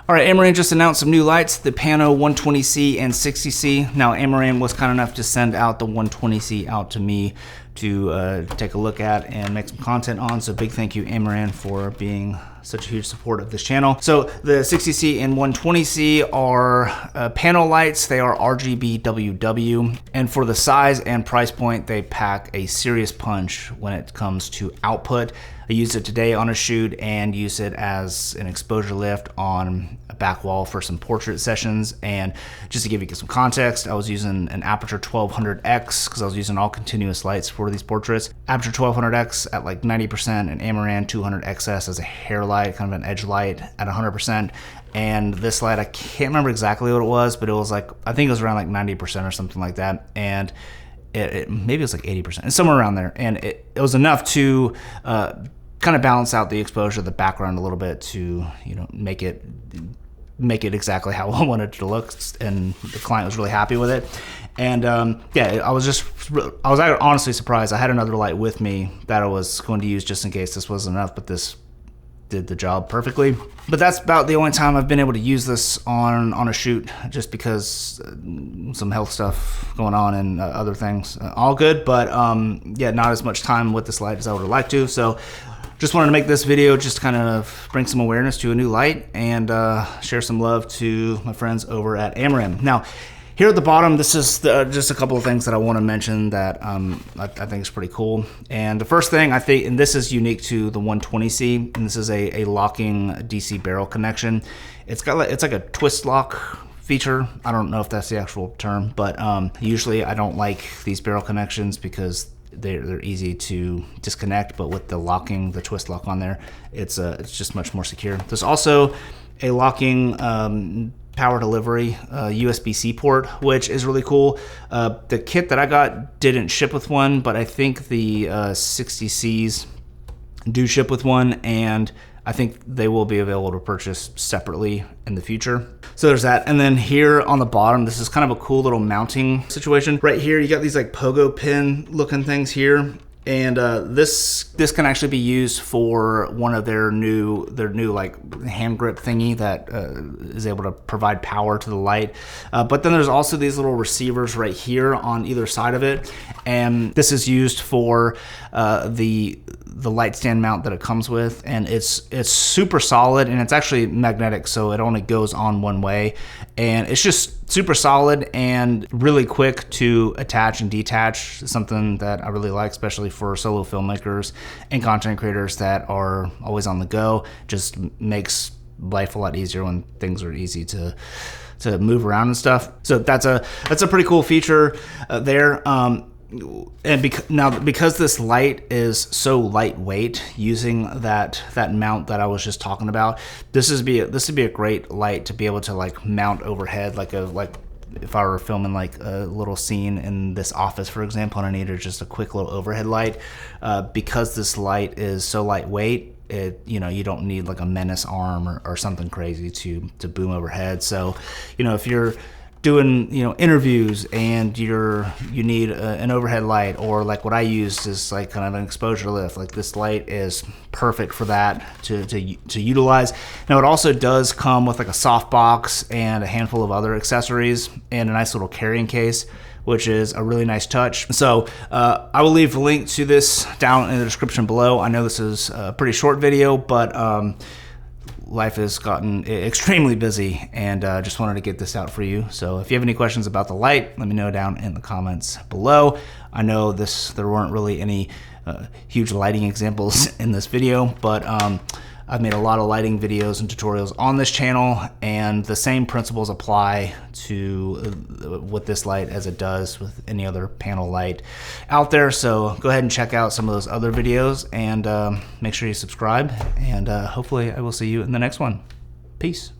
All right, Amaran just announced some new lights, the Pano 120C and 60C. Now, Amaran was kind enough to send out the 120C out to me to take a look at and make some content on. So big thank you, Amaran, for being such a huge support of this channel. So the 60C and 120C are panel lights. They are RGB WW. And for the size and price point, they pack a serious punch when it comes to output. I used it today on a shoot and used it as an exposure lift on a back wall for some portrait sessions. And just to give you some context, I was using an Aperture 1200X because I was using all continuous lights for these portraits. Aperture 1200X at like 90% and Amaran 200XS as a hair light, kind of an edge light at 100%. And this light, I can't remember exactly what it was, but it was like, I think it was around like 90% or something like that. And maybe it was like 80%, and somewhere around there. And it was enough to kind of balance out the exposure of the background a little bit to, you know, make it exactly how I wanted it to look, and the client was really happy with it. And yeah, I was honestly surprised. I had another light with me that I was going to use just in case this wasn't enough, but this did the job perfectly. But that's about the only time I've been able to use this on a shoot, just because some health stuff going on and other things. All good, but yeah, not as much time with this light as I would have liked to. So just wanted to make this video just to kind of bring some awareness to a new light and share some love to my friends over at Amaran. Now, here at the bottom, this is just a couple of things that I want to mention that I think is pretty cool. And the first thing I think, and this is unique to the 120C, and this is a locking DC barrel connection. It's like a twist lock feature. I don't know if that's the actual term, but usually I don't like these barrel connections because they're easy to disconnect, but with the twist lock on there, it's just much more secure. There's also a locking power delivery USB-C port, which is really cool. The kit that I got didn't ship with one, but I think the 60Cs do ship with one, and I think they will be available to purchase separately in the future. So there's that. And then here on the bottom, this is kind of a cool little mounting situation. Right here, you got these like pogo pin looking things here. And this can actually be used for one of their new like hand grip thingy that is able to provide power to the light. But then there's also these little receivers right here on either side of it, and this is used for the light stand mount that it comes with, and it's super solid, and it's actually magnetic, so it only goes on one way, and it's just super solid and really quick to attach and detach. Something that I really like, especially for solo filmmakers and content creators that are always on the go. Just makes life a lot easier when things are easy to move around and stuff. So that's a pretty cool feature there. And because this light is so lightweight, using that mount that I was just talking about, this would be a great light to be able to like mount overhead, like if I were filming like a little scene in this office, for example, and I needed just a quick little overhead light. Because this light is so lightweight, you don't need like a menace arm or something crazy to boom overhead. So, if you're doing interviews and you need an overhead light, or like what I used is like kind of an exposure lift, like this light is perfect for that to utilize. Now it also does come with like a soft box and a handful of other accessories and a nice little carrying case, which is a really nice touch. So I will leave a link to this down in the description below. I know this is a pretty short video, but life has gotten extremely busy, and just wanted to get this out for you. So if you have any questions about the light, let me know down in the comments below. I know there weren't really any huge lighting examples in this video, but I've made a lot of lighting videos and tutorials on this channel, and the same principles apply to with this light as it does with any other panel light out there. So go ahead and check out some of those other videos, and make sure you subscribe, and hopefully I will see you in the next one. Peace.